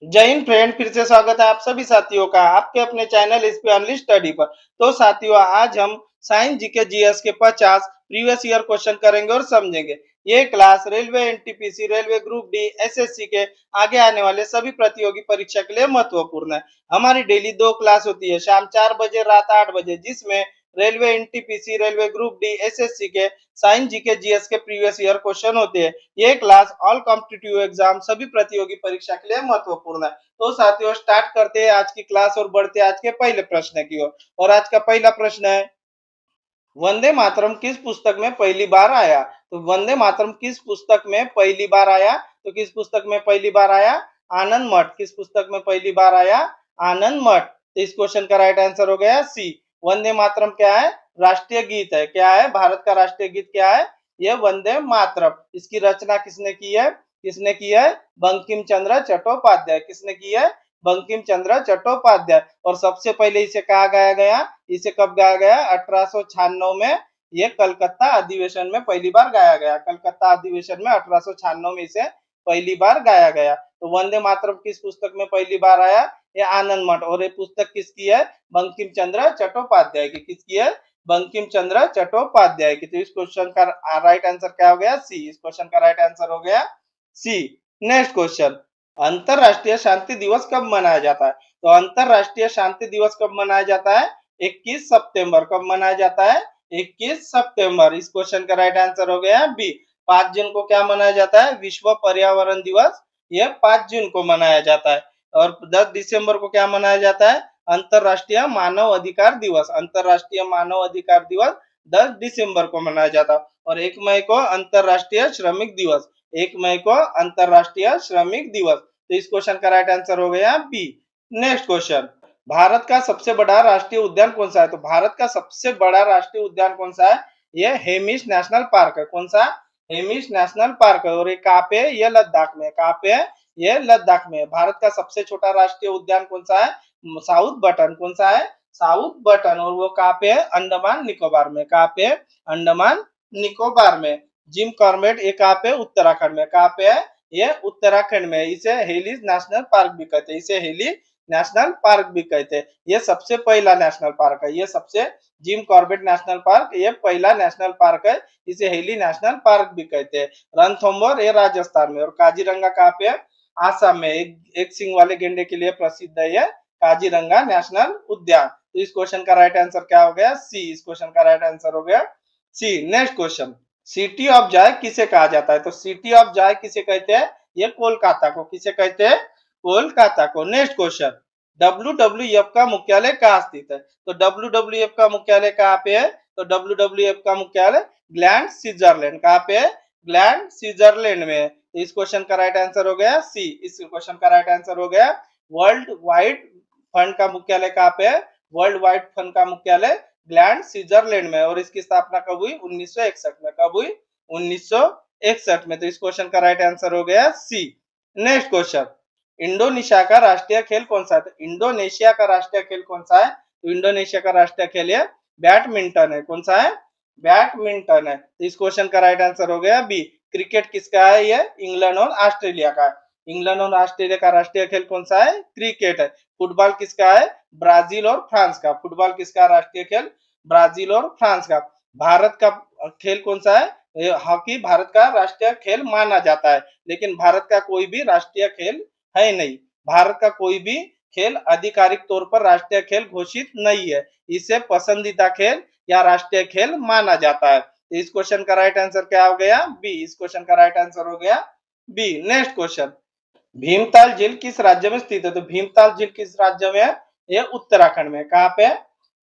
जय हिंद फ्रेंड, फिर से स्वागत है आप सभी साथियों का आपके अपने चैनल एसपी ऑनली स्टडी पर। तो साथियों, आज हम साइंस जीके जीएस के 50 प्रीवियस ईयर क्वेश्चन करेंगे और समझेंगे। ये class railway, NTPC, railway group D, SSC के आगे आने वाले सभी प्रतियोगी परीक्षा के लिए महत्वपूर्ण है। हमारी डेली 2 क्लास होती है, शाम 4 बजे, रात 8 बजे, जिसमें railway, NTPC, railway group D, SSC के साइंस जीके जीएस के प्रीवियस ईयर क्वेश्चन होते हैं। ये क्लास ऑल कॉम्पिटिटिव एग्जाम, सभी प्रतियोगी परीक्षा के लिए महत्वपूर्ण है। तो साथियों, स्टार्ट करते हैं आज की क्लास और बढ़ते हैं आज के पहले प्रश्न की ओर। और आज का पहला प्रश्न है, वंदे मातरम किस पुस्तक में पहली बार आया? तो वंदे मातरम किस पुस्तक में पहली बार आया? तो किस पुस्तक में पहली बार आया? आनंद मठ। किस पुस्तक में पहली बार आया? आनंद मठ। तो इस क्वेश्चन का राइट आंसर हो गया सी। वंदे मातरम क्या है? राष्ट्रीय गीत है। क्या है? भारत का राष्ट्रीय गीत क्या है? यह वंदे मातरम। इसकी रचना किसने की है? किसने की है? बंकिम चंद्र चट्टोपाध्याय। किसने की है? बंकिम चंद्र चट्टोपाध्याय। और सबसे पहले इसे कहा गाया गया? इसे कब गाया गया? 1896 में। ये कलकत्ता अधिवेशन में पहली बार गाया गया। कलकत्ता अधिवेशन में 1896 में इसे पहली बार गाया गया। तो वंदे मातरम किस पुस्तक में पहली बार आया? ये आनंद मठ। और ये पुस्तक किसकी है? बंकिम चंद्र चट्टोपाध्याय की। किसकी है? बंकिम चंद्र चट्टोपाध्याय की। तो इस क्वेश्चन का राइट आंसर क्या हो गया? सी। इस क्वेश्चन का राइट आंसर हो गया सी। नेक्स्ट क्वेश्चन, अंतरराष्ट्रीय शांति दिवस कब मनाया जाता है? तो अंतरराष्ट्रीय शांति दिवस कब मनाया जाता है? 21 सितंबर। कब मनाया जाता है? 21 सितंबर। इस क्वेश्चन का राइट आंसर हो गया बी। 5 जून को क्या मनाया जाता है? विश्व पर्यावरण दिवस। यह 5 जून को मनाया जाता है। और 10 दिसंबर को क्या मनाया जाता है? अंतरराष्ट्रीय मानव अधिकार दिवस। अंतरराष्ट्रीय मानव अधिकार दिवस 10 दिसंबर को मनाया जाता है। और 1 मई को अंतरराष्ट्रीय श्रमिक दिवस। 1 मई को अंतरराष्ट्रीय श्रमिक दिवस। तो इस क्वेश्चन का राइट आंसर हो गया बी। नेक्स्ट क्वेश्चन, भारत का सबसे बड़ा राष्ट्रीय उद्यान कौन सा है? तो भारत का सबसे बड़ा राष्ट्रीय उद्यान कौन सा है? ये हेमिस नेशनल पार्क है। कौन सा? हेमिस नेशनल पार्क है। और ये कहाँ पे है? ये लद्दाख में। कहाँ पे है? ये लद्दाख में। भारत का सबसे छोटा राष्ट्रीय उद्यान कौन सा है? South button. कौन सा है? South button. और वो कहाँ पे है? अंडमान निकोबार में। कहाँ पे है? अंडमान निकोबार में। जिम कॉर्बेट ये कहाँ पे? उत्तराखंड में। कहाँ पे है? ये उत्तराखंड में। इसे हेली नेशनल पार्क भी कहते हैं। इसे हेली नेशनल पार्क भी कहते हैं। ये सबसे पहला नेशनल पार्क है। ये सबसे जिम कॉर्बेट नेशनल पार्क ये पहला नेशनल पार्क है। इसे हेली नेशनल पार्क भी कहते हैं। रणथंभौर ये राजस्थान में। और काजीरंगा कहाँ पे है? आसाम में। एक सिंग वाले गेंडे के लिए प्रसिद्ध है ये काजीरंगा नेशनल उद्यान। तो इस क्वेश्चन का राइट आंसर क्या हो गया? सी। इस क्वेश्चन का राइट आंसर हो गया C. Next question, city of joy किसे कहा जाता है? तो सिटी ऑफ जॉय किसे कहते हैं? ये कोलकाता को। किसे कहते हैं? कोलकाता को। नेक्स्ट क्वेश्चन, डब्ल्यूडब्ल्यूएफ का मुख्यालय कहाँ स्थित है? तो डब्ल्यूडब्ल्यूएफ का मुख्यालय कहाँ पे है? तो डब्ल्यूडब्ल्यूएफ का मुख्यालय ग्लैंड स्विट्जरलैंड। कहाँ पे है? ग्लैंड स्विट्जरलैंड में। तो इस क्वेश्चन का राइट आंसर हो गया सी। इस क्वेश्चन का राइट आंसर हो गया, वर्ल्ड वाइड फंड का मुख्यालय कहाँ पे है? वर्ल्ड वाइड फंड का मुख्यालय ग्लैंड स्विट्जरलैंड में। और इसकी स्थापना कब हुई? 1961 में। कब हुई? 1961 में। तो इस क्वेश्चन का राइट आंसर हो गया सी। नेक्स्ट क्वेश्चन, इंडोनेशिया का राष्ट्रीय खेल कौन सा है? तो इंडोनेशिया का राष्ट्रीय खेल कौन सा है? तो इंडोनेशिया का राष्ट्रीय खेल है बैडमिंटन है। कौन सा है? बैडमिंटन है। तो इस क्वेश्चन का राइट आंसर हो गया बी। क्रिकेट किसका है? ये इंग्लैंड और ऑस्ट्रेलिया का है। इंग्लैंड और ऑस्ट्रेलिया का राष्ट्रीय खेल कौन सा है? क्रिकेट है। फुटबॉल किसका है? ब्राजील और फ्रांस का। फुटबॉल किसका राष्ट्रीय खेल? ब्राजील और फ्रांस का। भारत का खेल कौन सा है? हॉकी भारत का राष्ट्रीय खेल माना जाता है। लेकिन भारत का कोई भी राष्ट्रीय खेल है नहीं। भारत का कोई भी खेल आधिकारिक तौर पर राष्ट्रीय खेल घोषित नहीं है। इसे पसंदीदा खेल या राष्ट्रीय खेल माना जाता है। तो इस क्वेश्चन का राइट आंसर क्या हो गया? बी। इस क्वेश्चन का राइट आंसर हो गया बी। नेक्स्ट क्वेश्चन, भीमताल झील किस राज्य में स्थित है? तो भीमताल झील किस राज्य में है? ये उत्तराखंड में। कहाँ पे?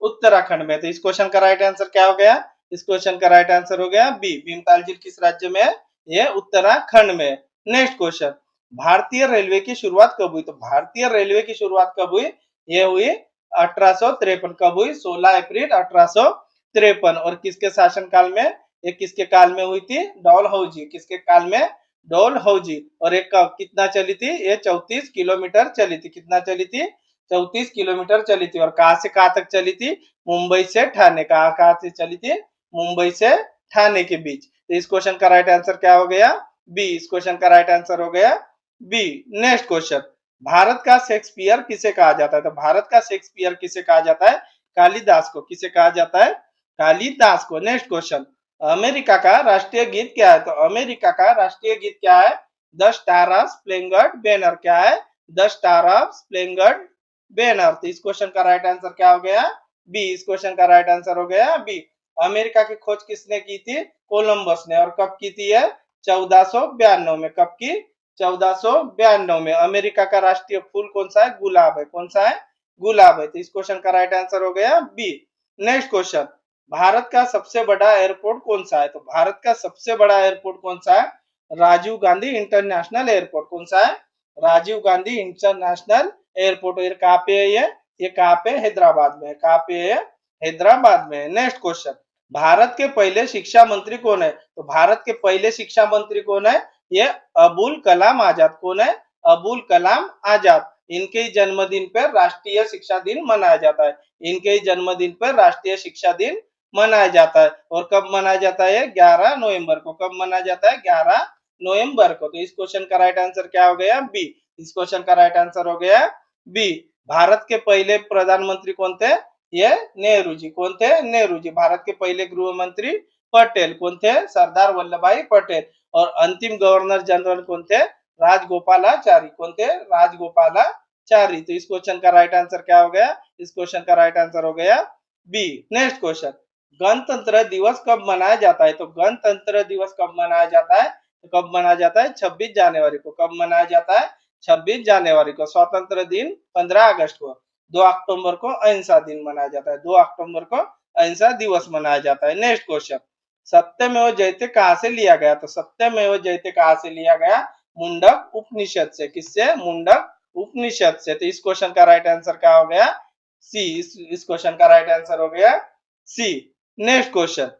उत्तराखंड में। तो इस क्वेश्चन का राइट आंसर क्या हो गया? इस क्वेश्चन का राइट आंसर हो गया बी। भीमताल झील किस राज्य में है? ये उत्तराखंड में। नेक्स्ट क्वेश्चन, भारतीय रेलवे की शुरुआत कब हुई? तो भारतीय रेलवे की शुरुआत कब हुई? ये हुई 1853। कब हुई? 16 अप्रैल 1853। और किसके शासन काल में? ये किसके काल में हुई थी? डलहौजी। किसके काल में? डलहौजी। और एक कितना चली थी? ये 34 किलोमीटर चली थी। कितना चली थी? 34 किलोमीटर चली थी। और कहां से कहां तक चली थी? मुंबई से ठाणे। कहां से चली थी? मुंबई से ठाणे के बीच। तो इस क्वेश्चन का राइट आंसर क्या हो गया? बी। इस क्वेश्चन का राइट आंसर हो गया बी। नेक्स्ट क्वेश्चन, भारत का शेक्सपियर किसे कहा जाता है? तो भारत का शेक्सपियर किसे कहा जाता है? कालिदास को। किसे कहा जाता है? कालिदास को। नेक्स्ट क्वेश्चन, अमेरिका का राष्ट्रीय गीत क्या है? तो अमेरिका का राष्ट्रीय गीत क्या है? The star of splendoured banner. क्या है? The star of splendoured banner. तो इस क्वेश्चन का राइट आंसर क्या हो गया? बी। इस क्वेश्चन का राइट आंसर हो गया बी। अमेरिका की खोज किसने की थी? कोलंबस ने। और कब की थी? 1492 में। कब की? 1492 में। अमेरिका का राष्ट्रीय फूल कौन सा है? गुलाब है। कौन सा है? गुलाब है। तो इस क्वेश्चन का राइट आंसर हो गया बी। नेक्स्ट क्वेश्चन, भारत का सबसे बड़ा एयरपोर्ट कौन सा है? तो भारत का सबसे बड़ा एयरपोर्ट कौन सा है? Rajiv Gandhi international airport. कौन सा है? Rajiv Gandhi international airport. ये कहाँ पे है? ये कहाँ पे? हैदराबाद में। कहाँ पे है? हैदराबाद में। नेक्स्ट क्वेश्चन, भारत के पहले शिक्षा मंत्री कौन है? तो भारत के पहले शिक्षा मंत्री कौन है? ये अबुल कलाम आजाद। कौन है? अबुल कलाम आजाद। इनके ही जन्मदिन पर राष्ट्रीय शिक्षा दिन मनाया जाता है। इनके ही जन्मदिन पर राष्ट्रीय शिक्षा दिन मनाया जाता है। और कब मनाया जाता है? 11 नवंबर को। कब मनाया जाता है? 11 नवंबर को। तो इस क्वेश्चन का राइट आंसर क्या हो गया? बी। इस क्वेश्चन का राइट आंसर हो गया बी। भारत के पहले प्रधानमंत्री कौन थे? ये नेहरू जी। कौन थे? नेहरू जी। भारत के पहले गृह मंत्री पटेल। कौन थे? सरदार वल्लभ भाई पटेल। और अंतिम गवर्नर जनरल कौन थे? राजगोपालाचारी। कौन थे? राजगोपालाचारी। तो इस क्वेश्चन का राइट आंसर क्या हो गया? इस क्वेश्चन का राइट आंसर हो गया बी। नेक्स्ट क्वेश्चन, गणतंत्र दिवस कब मनाया जाता है? तो गणतंत्र दिवस कब मनाया जाता है? तो कब मनाया जाता है? 26 जनवरी को। कब मनाया जाता है? 26 जनवरी को। स्वतंत्र दिन 15 अगस्त को। 2 अक्टूबर को अहिंसा दिन मनाया जाता है। 2 अक्टूबर को अहिंसा दिवस मनाया जाता है। नेक्स्ट क्वेश्चन, सत्यमेव जयते कहां से लिया गया? तो सत्यमेव जयते कहां से लिया गया? मुंडक उपनिषद से। किससे? मुंडक उपनिषद से। तो इस क्वेश्चन का राइट आंसर क्या हो गया? सी। इस क्वेश्चन का राइट आंसर हो गया सी। नेक्स्ट क्वेश्चन,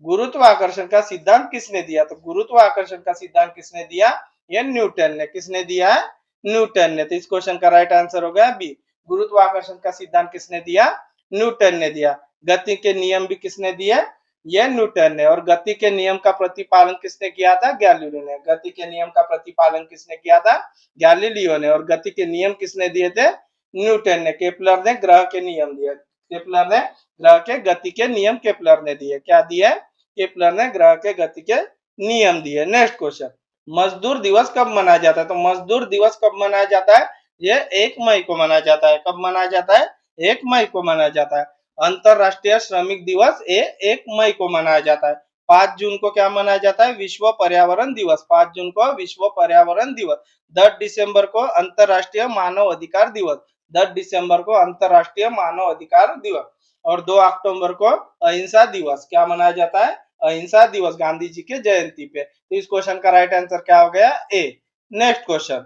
गुरुत्वाकर्षण का सिद्धांत किसने दिया? तो गुरुत्वाकर्षण का सिद्धांत किसने दिया? ये न्यूटन ने। किसने दिया है? न्यूटन ने। तो इस क्वेश्चन का राइट आंसर हो गया बी। गुरुत्वाकर्षण का सिद्धांत किसने दिया? न्यूटन ने दिया। गति के नियम भी किसने दिए? ये न्यूटन ने। और गति के नियम का प्रतिपालन किसने किया था? गैलीलियो ने। गति के नियम का प्रतिपालन किसने किया था? गैलीलियो ने। और गति के नियम किसने दिए थे? न्यूटन ने। केपलर ने ग्रह के नियम दिए। केपलर ने ग्रह के गति के नियम केपलर ने दिए। क्या दिए? केपलर ने ग्रह के गति के नियम दिए। नेक्स्ट क्वेश्चन, मजदूर दिवस कब मनाया जाता है? तो मजदूर दिवस कब मनाया जाता है? ये 1 मई को मनाया जाता है। कब मनाया जाता है? 1 मई को मनाया जाता है। अंतरराष्ट्रीय श्रमिक दिवस ये 1 मई को मनाया जाता है। 5 जून को क्या मनाया जाता है? विश्व पर्यावरण दिवस। 5 जून को विश्व पर्यावरण दिवस। 10 दिसंबर को अंतरराष्ट्रीय मानव अधिकार दिवस। 10 दिसंबर को अंतरराष्ट्रीय मानव अधिकार दिवस। और 2 अक्टूबर को अहिंसा दिवस। क्या मनाया जाता है? अहिंसा दिवस, गांधी जी के जयंती पे। तो इस क्वेश्चन का राइट आंसर क्या हो गया? ए। नेक्स्ट क्वेश्चन,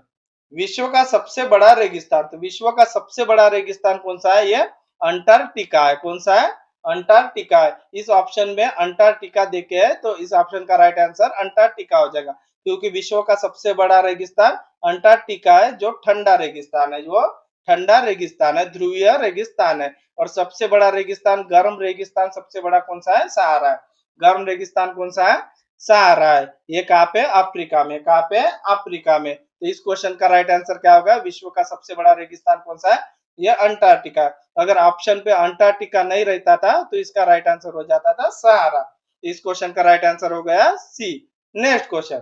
विश्व का सबसे बड़ा रेगिस्तान। तो विश्व का सबसे बड़ा रेगिस्तान कौन सा है? ये अंटार्कटिका है। कौन सा है? अंटार्कटिका है। इस ऑप्शन में अंटार्कटिका देखे है तो इस ऑप्शन का राइट आंसर अंटार्कटिका हो जाएगा। क्योंकि विश्व का सबसे बड़ा रेगिस्तान अंटार्कटिका है, जो ठंडा रेगिस्तान है। जो ठंडा रेगिस्तान है, ध्रुवीय रेगिस्तान है। और सबसे बड़ा रेगिस्तान, गर्म रेगिस्तान सबसे बड़ा कौन सा है? सहारा है। गर्म रेगिस्तान कौन सा है? सहारा है। ये कहाँ पे? अफ्रीका में। कहाँ पे? अफ्रीका में। तो इस क्वेश्चन का राइट आंसर क्या होगा? विश्व का सबसे बड़ा रेगिस्तान कौन सा है? ये अंटार्कटिका। अगर ऑप्शन पे अंटार्कटिका नहीं रहता था तो इसका राइट आंसर हो जाता था सहारा। इस क्वेश्चन का राइट आंसर हो गया सी। नेक्स्ट क्वेश्चन,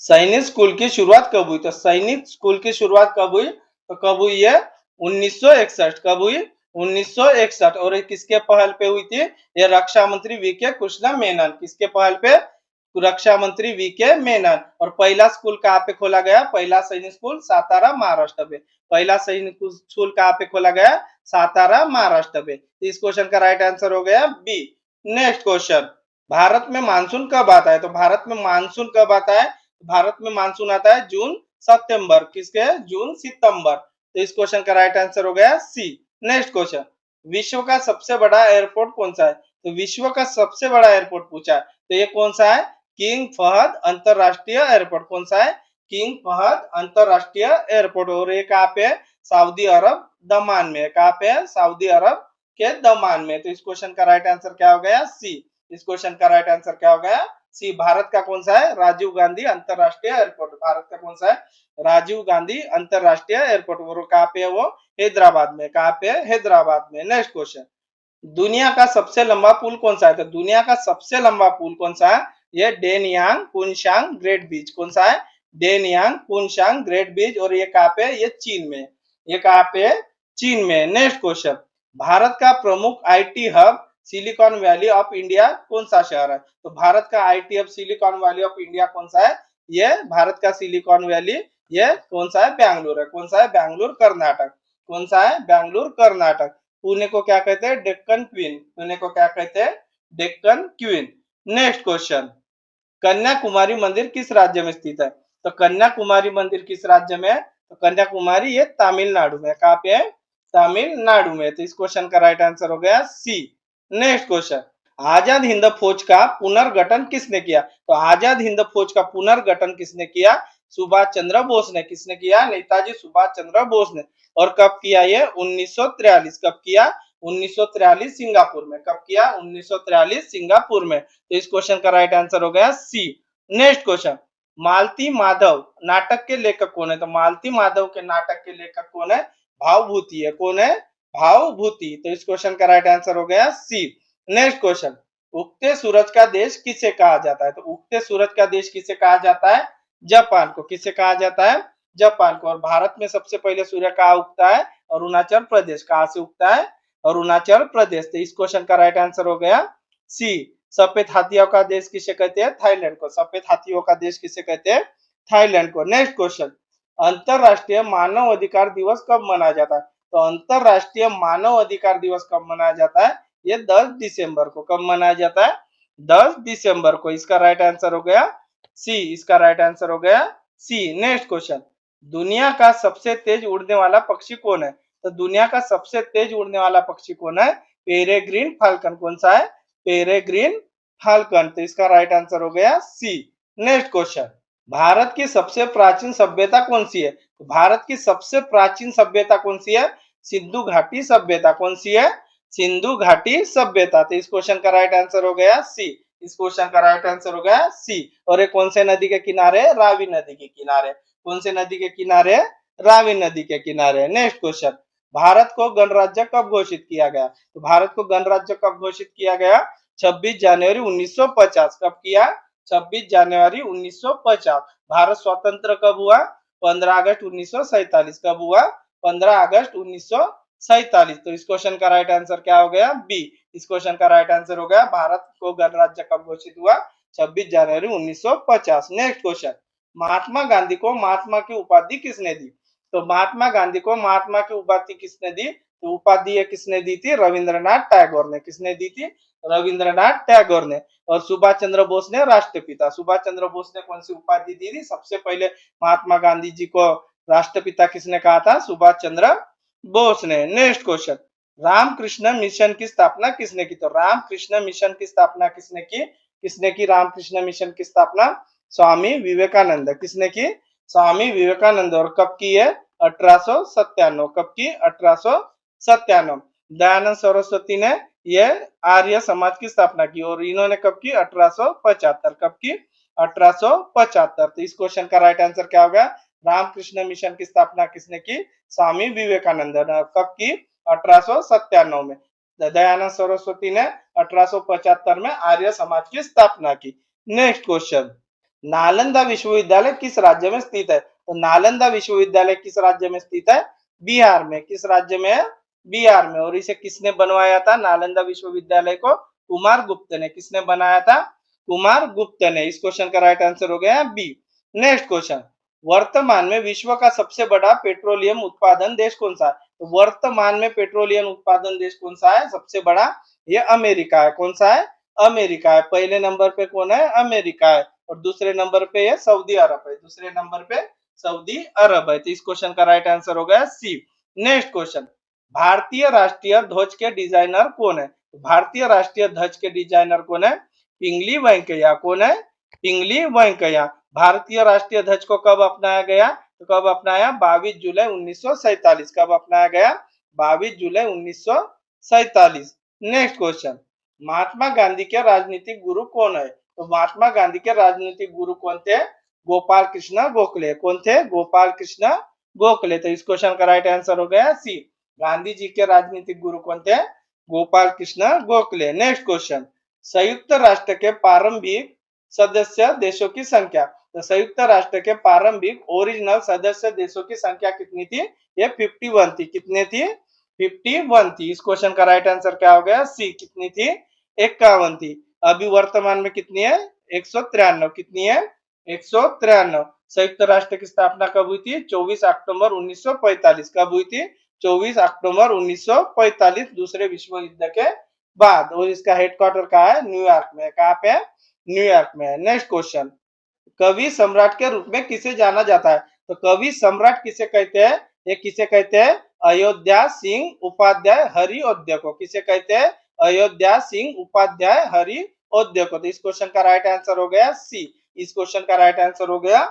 सैनिक स्कूल की शुरुआत कब हुई? तो सैनिक स्कूल की शुरुआत कब हुई? तो कब हुई है? 1961। कब हुई? 1961। और ये किसके पहल पे हुई थी? ये रक्षा मंत्री वीके कृष्ण मेनन। किसके पहल पे? रक्षा मंत्री वीके मेनन। और पहला स्कूल कहाँ पे खोला गया? पहला सैनिक स्कूल सातारा महाराष्ट्र में। पहला सैनिक स्कूल कहाँ पे खोला गया? सातारा महाराष्ट्र में। इस क्वेश्चन का राइट आंसर हो गया बी। नेक्स्ट क्वेश्चन, भारत में मानसून कब आता है? तो भारत में मानसून कब आता है? भारत में मानसून आता है जून सितंबर। किसके? जून सितंबर। तो इस क्वेश्चन का राइट आंसर हो गया सी। नेक्स्ट क्वेश्चन, विश्व का सबसे बड़ा एयरपोर्ट कौन सा है? तो विश्व का सबसे बड़ा एयरपोर्ट पूछा है, तो ये कौन सा है? किंग फहद अंतरराष्ट्रीय एयरपोर्ट। कौन सा है? किंग फहद अंतरराष्ट्रीय एयरपोर्ट। और ये कहाँ पे है? सऊदी अरब दमान में। कहाँ पे है? सऊदी अरब के दमान में। तो इस क्वेश्चन का राइट आंसर क्या हो गया? सी। इस क्वेश्चन का राइट आंसर क्या हो गया? सी भारत का कौन सा है? राजीव गांधी अंतरराष्ट्रीय एयरपोर्ट। भारत का कौन सा है? राजीव गांधी अंतरराष्ट्रीय एयरपोर्ट। वो कहाँ पे है? वो हैदराबाद में। कहाँ पे है? हैदराबाद में। नेक्स्ट क्वेश्चन, दुनिया का सबसे लंबा पुल कौन सा है? तो दुनिया का सबसे लंबा पुल कौन सा है? ये डेनयांग कुनशांग ग्रेट ब्रिज। कौन सा है? डेनयांग कुनशांग ग्रेट ब्रिज। और ये कहाँ पे है? ये चीन में। ये कहाँ पे है? चीन में। नेक्स्ट क्वेश्चन, भारत का प्रमुख IT hub silicon valley of India कौन सा शहर है? तो भारत का IT hub silicon valley of India कौन सा है? ये भारत का सिलिकॉन वैली ये कौन सा है? बैंगलोर है। कौन सा है? बैंगलोर कर्नाटक। कौन सा है? बैंगलोर कर्नाटक। पुणे को क्या कहते हैं? डेक्कन क्वीन। पुणे को क्या कहते हैं? Deccan queen. Next question, Kanyakumari मंदिर किस राज्य में स्थित है? तो कन्याकुमारी मंदिर किस राज्य में है? तो कन्याकुमारी ये तमिलनाडु में। कहाँ पे है? तमिलनाडु में। तो इस क्वेश्चन का राइट आंसर हो गया C. Next question, Azad Hind फौज का पुनर्गठन किसने किया? तो आजाद हिंद फौज का पुनर्गठन किसने किया? सुभाष चंद्र बोस ने। किसने किया? नेताजी सुभाष चंद्र बोस ने। और कब किया? ये 1943। कब किया? 1943 सिंगापुर में। कब किया? 1943 सिंगापुर में। तो इस क्वेश्चन का राइट आंसर हो गया सी। नेक्स्ट क्वेश्चन, मालती माधव नाटक के लेखक कौन है? तो मालती माधव के नाटक के लेखक कौन है? भावभूति है। कौन है? भावभूति। तो इस क्वेश्चन का राइट आंसर हो गया सी। नेक्स्ट क्वेश्चन, उगते सूरज का देश किसे कहा जाता है? तो उगते सूरज का देश किसे कहा जाता है? जापान को। किसे कहा जाता है? जापान को। और भारत में सबसे पहले सूर्य कहाँ उगता है? अरुणाचल प्रदेश। कहाँ से उगता है? अरुणाचल प्रदेश। तो इस क्वेश्चन का राइट आंसर हो गया सी। सफेद हाथियों का देश किसे कहते हैं? थाईलैंड को। सफेद हाथियों का देश किसे कहते हैं? थाईलैंड को। नेक्स्ट क्वेश्चन, अंतरराष्ट्रीय मानव अधिकार दिवस कब मनाया जाता है? तो अंतरराष्ट्रीय मानव अधिकार दिवस कब मनाया जाता है? ये 10 दिसंबर को। कब मनाया जाता है? 10 दिसंबर को। इसका राइट आंसर हो गया सी। इसका राइट आंसर हो गया सी। नेक्स्ट क्वेश्चन, दुनिया का सबसे तेज उड़ने वाला पक्षी कौन है? तो दुनिया का सबसे तेज उड़ने वाला पक्षी कौन है? Peregrine falcon. कौन सा है? Peregrine falcon. तो इसका राइट आंसर हो गया सी। नेक्स्ट क्वेश्चन, भारत की सबसे प्राचीन सभ्यता कौन सी है? तो भारत की सबसे प्राचीन सभ्यता कौन सी है? सिंधु घाटी सभ्यता। कौन सी है? सिंधु घाटी सभ्यता। तो इस क्वेश्चन का राइट आंसर हो गया सी। इस क्वेश्चन का राइट आंसर हो गया सी। और ये कौन से नदी के किनारे? रावी नदी के किनारे। कौन से नदी के किनारे? रावी नदी के किनारे। नेक्स्ट क्वेश्चन, भारत को गणराज्य कब घोषित किया गया? तो भारत को गणराज्य कब घोषित किया गया? 26 जनवरी 1950। कब किया? 26 जनवरी 1950। भारत स्वतंत्र कब हुआ? 15 अगस्त 1947। कब हुआ? 15 अगस्त 1947। तो इस क्वेश्चन का राइट आंसर क्या हो गया? बी। इस क्वेश्चन का राइट आंसर हो गया भारत को गणराज्य कब घोषित हुआ? 26 जनवरी 1950। नेक्स्ट क्वेश्चन, महात्मा गांधी को महात्मा की उपाधि किसने दी? तो महात्मा गांधी को महात्मा की उपाधि किसने दी? तो उपाधि किसने दी थी? रविंद्रनाथ टैगोर ने। किसने दी थी? रविंद्रनाथ टैगोर ने। और सुभाष चंद्र बोस ने राष्ट्रपिता। सुभाष चंद्र बोस ने कौन सी उपाधि दी थी? सबसे पहले महात्मा गांधी जी को राष्ट्रपिता किसने कहा था? सुभाष चंद्र बोस ने। नेक्स्ट क्वेश्चन, रामकृष्ण मिशन की स्थापना किसने की? तो रामकृष्ण मिशन की स्थापना किसने की? किसने की रामकृष्ण मिशन की स्थापना? स्वामी विवेकानंद। किसने की? स्वामी विवेकानंद। और कब की है? 1897। कब की? 1897। दयानंद सरस्वती ने यह आर्य समाज की स्थापना की। और इन्होंने कब की? 1875। कब की? 1875। तो इस क्वेश्चन का राइट आंसर क्या होगा? रामकृष्ण मिशन की स्थापना किसने की? स्वामी विवेकानंद। कब की? 1897 में। दयानंद सरस्वती ने 1875 में आर्य समाज की स्थापना की। नेक्स्ट क्वेश्चन, नालंदा विश्वविद्यालय किस राज्य में स्थित है? तो नालंदा विश्वविद्यालय किस राज्य में स्थित है? बिहार में। किस राज्य में है? बिहार में। और इसे किसने बनवाया था? नालंदा विश्वविद्यालय को कुमार गुप्त ने। किसने बनाया था? कुमार गुप्त ने। इस क्वेश्चन का राइट आंसर हो गया बी। नेक्स्ट क्वेश्चन, वर्तमान में विश्व का सबसे बड़ा पेट्रोलियम उत्पादन देश कौन सा है? तो वर्तमान में पेट्रोलियम उत्पादन देश कौन सा है सबसे बड़ा? ये अमेरिका है। कौन सा है? अमेरिका है। पहले नंबर पे कौन है? अमेरिका है। और दूसरे नंबर पे ये सऊदी अरब है। दूसरे नंबर पे सऊदी अरब है। तो इस क्वेश्चन का राइट आंसर हो गया सी। नेक्स्ट क्वेश्चन, भारतीय राष्ट्रीय ध्वज के डिजाइनर कौन है? तो भारतीय राष्ट्रीय ध्वज के डिजाइनर कौन है? पिंगली वेंकैया। कौन है? पिंगली वेंकैया। भारतीय राष्ट्रीय ध्वज को कब अपनाया गया? तो कब अपनाया? 22 जुलाई 1947। कब अपनाया गया? 22 जुलाई 1947। नेक्स्ट क्वेश्चन, महात्मा गांधी के राजनीतिक गुरु कौन है? तो महात्मा गांधी के राजनीतिक गुरु कौन थे? गोपाल कृष्ण गोखले। कौन थे? गोपाल कृष्ण गोखले। तो इस क्वेश्चन का राइट आंसर हो गया सी। गांधी जी के राजनीतिक गुरु कौन थे? गोपाल कृष्ण गोखले। नेक्स्ट क्वेश्चन, संयुक्त राष्ट्र के प्रारंभिक सदस्य देशों की संख्या। तो संयुक्त राष्ट्र के प्रारंभिक ओरिजिनल सदस्य देशों की संख्या कितनी थी? ये 51 थी। कितने थी? 51 थी। इस क्वेश्चन का राइट आंसर क्या हो गया? सी। कितनी थी? 51 थी। अभी वर्तमान में कितनी है? 193। कितनी है? 193। संयुक्त राष्ट्र की स्थापना कब हुई थी? 24 अक्टूबर 1945। कब हुई थी? 24 अक्टूबर 1945, दूसरे विश्व युद्ध के बाद। और इसका हेडक्वार्टर कहाँ है? न्यूयॉर्क में। कहाँ पे है? न्यूयॉर्क में। नेक्स्ट क्वेश्चन, कवि सम्राट के रूप में किसे जाना जाता है? तो कवि सम्राट किसे कहते हैं? ये किसे कहते हैं? अयोध्या सिंह उपाध्याय हरिऔध को। किसे कहते हैं? अयोध्या सिंह उपाध्याय हरिऔध को। तो इस क्वेश्चन का राइट आंसर हो गया सी। इस क्वेश्चन का राइट आंसर हो गया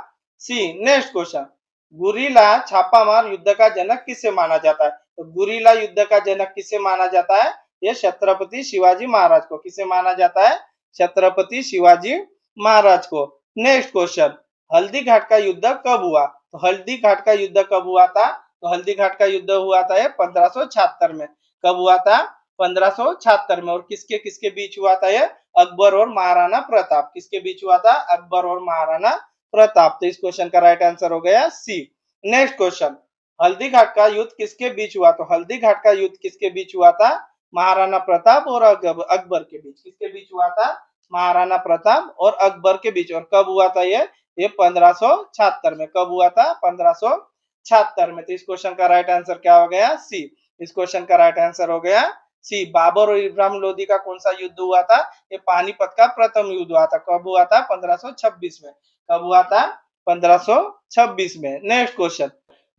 सी। नेक्स्ट क्वेश्चन, गुरीला छापामार युद्ध का जनक किसे माना जाता है? तो गुरीला युद्ध का जनक किसे माना जाता है? ये छत्रपति शिवाजी महाराज को। किसे माना जाता है? छत्रपति शिवाजी महाराज को। नेक्स्ट क्वेश्चन, हल्दी घाट का युद्ध कब हुआ? तो हल्दी घाट का युद्ध कब हुआ था? तो हल्दी घाट का युद्ध हुआ था ये 1576 में। कब हुआ था? 1576 में। और किसके किसके बीच हुआ था ये? अकबर और महाराणा प्रताप। किसके बीच हुआ था? अकबर और महाराणा प्रताप। तो इस क्वेश्चन का राइट आंसर हो गया सी। नेक्स्ट क्वेश्चन, हल्दी घाट का युद्ध किसके बीच हुआ? तो हल्दी घाट का युद्ध किसके बीच हुआ था? महाराणा प्रताप और अकबर के बीच। किसके बीच हुआ था? महाराणा प्रताप और अकबर के बीच। और कब हुआ था ये 1576 में। कब हुआ था? 1576 में। तो इस क्वेश्चन का राइट आंसर क्या हो गया? सी। इस क्वेश्चन का राइट आंसर हो गया सी। बाबर और इब्राहिम लोदी का कौन सा युद्ध हुआ था? ये पानीपत का प्रथम युद्ध हुआ था। कब हुआ था? 1526 में। कब हुआ था? 1526 में। नेक्स्ट क्वेश्चन,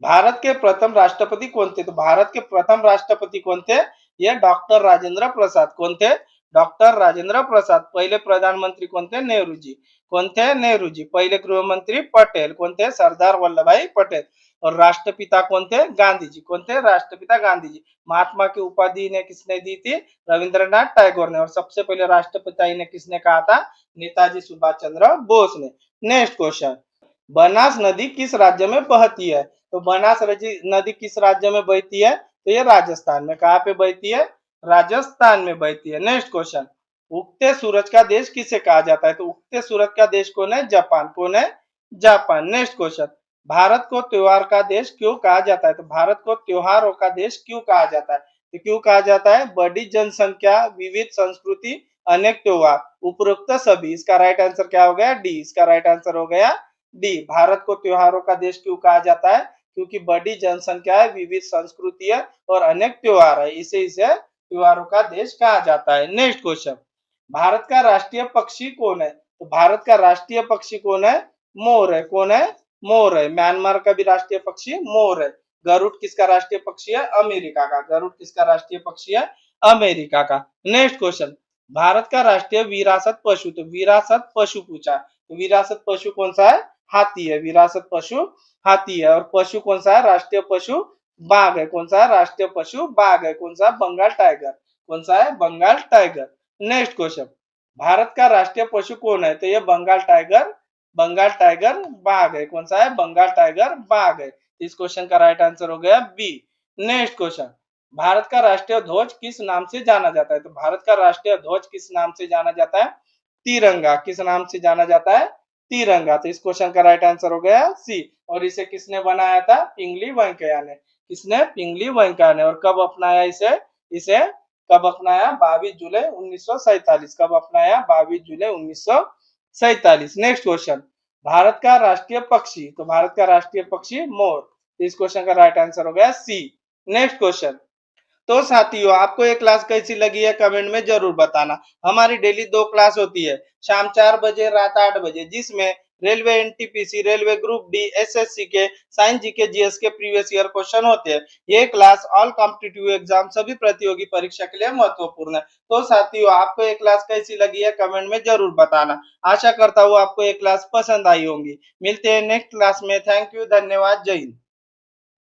भारत के प्रथम राष्ट्रपति कौन थे? तो भारत के प्रथम राष्ट्रपति कौन थे? ये डॉक्टर राजेंद्र प्रसाद। कौन थे? डॉक्टर राजेंद्र प्रसाद। पहले प्रधानमंत्री कौन थे? नेहरू जी। कौन थे? नेहरू जी। पहले गृह मंत्री पटेल। कौन थे? सरदार वल्लभ भाई पटेल। और राष्ट्रपिता कौन थे? गांधी जी। कौन थे? राष्ट्रपिता गांधी जी। महात्मा की उपाधि इन्हें किसने दी थी? रविंद्रनाथ टैगोर ने। और सबसे पहले राष्ट्रपिता इन्हें किसने कहा था? नेताजी सुभाष चंद्र बोस ने। नेक्स्ट क्वेश्चन, बनास नदी किस राज्य में बहती है? तो बनास नदी किस राज्य में बहती है? तो ये राजस्थान में। कहाँ पे बहती है? राजस्थान में बहती है। नेक्स्ट क्वेश्चन, उगते सूरज का देश किसे कहा जाता है? तो उगते सूरज का देश कौन है? जापान। कौन है? जापान। नेक्स्ट क्वेश्चन, भारत को त्योहार का देश क्यों कहा जाता है? तो भारत को त्योहारों का देश क्यों कहा जाता है? तो क्यों कहा जाता है? बड़ी जनसंख्या, विविध संस्कृति, अनेक त्योहार, उपरोक्त सभी। इसका राइट आंसर क्या हो गया? डी। इसका राइट आंसर हो गया डी। भारत को त्योहारों का देश क्यों कहा जाता है? क्योंकि बड़ी जनसंख्या है, विविध संस्कृति है और अनेक त्योहार है, इसे त्योहारों का देश कहा जाता है। नेक्स्ट क्वेश्चन, भारत का राष्ट्रीय पक्षी कौन है? तो भारत का राष्ट्रीय पक्षी कौन है? मोर है। कौन है? मोर है। म्यांमार का भी राष्ट्रीय पक्षी मोर है। गरुड़ किसका राष्ट्रीय पक्षी है? अमेरिका का। गरुड़ किसका राष्ट्रीय पक्षी है? अमेरिका का। नेक्स्ट क्वेश्चन, भारत का राष्ट्रीय विरासत पशु। तो विरासत पशु पूछा। तो विरासत पशु कौन सा है? हाथी है। विरासत पशु हाथी है। और पशु कौन सा है? राष्ट्रीय पशु बाघ है। कौन सा है? राष्ट्रीय पशु बाघ है। कौन सा? बंगाल टाइगर। कौन सा है? Bengal tiger. Next question, Bharat का राष्ट्रीय पशु कौन है? तो ये बंगाल टाइगर बाघ है। कौन सा है? बंगाल टाइगर बाघ है। इस क्वेश्चन का राइट आंसर हो गया बी। नेक्स्ट क्वेश्चन, भारत का राष्ट्रीय ध्वज किस नाम से जाना जाता है? तो भारत का राष्ट्रीय ध्वज किस नाम से जाना जाता है? तिरंगा। किस नाम से जाना जाता है? तिरंगा। तो इस क्वेश्चन का राइट आंसर हो गया सी। और इसे किसने बनाया था? पिंगली वेंकैया ने। किसने? पिंगली वेंकैया ने। और कब अपनाया इसे कब अपनाया? 22 जुलाई 1947। कब अपनाया? 22 जुलाई 1947। नेक्स्ट क्वेश्चन, भारत का राष्ट्रीय पक्षी। तो भारत का राष्ट्रीय पक्षी मोर। इस क्वेश्चन का राइट आंसर हो गया सी। नेक्स्ट क्वेश्चन, तो साथियों आपको ये क्लास कैसी लगी है कमेंट में जरूर बताना। हमारी डेली 2 क्लास होती है, शाम 4 बजे, रात 8 बजे, जिसमें railway NTPC, railway group D, SSC के साइंस जीके जीएस के प्रीवियस ईयर क्वेश्चन होते हैं। ये क्लास ऑल कॉम्पिटिटिव एग्जाम, सभी प्रतियोगी परीक्षा के लिए महत्वपूर्ण है। तो साथियों आपको ये क्लास कैसी लगी है कमेंट में जरूर बताना। आशा करता हूँ आपको ये क्लास पसंद आई होंगी। मिलते हैं नेक्स्ट क्लास में। थैंक यू, धन्यवाद, जय हिंद।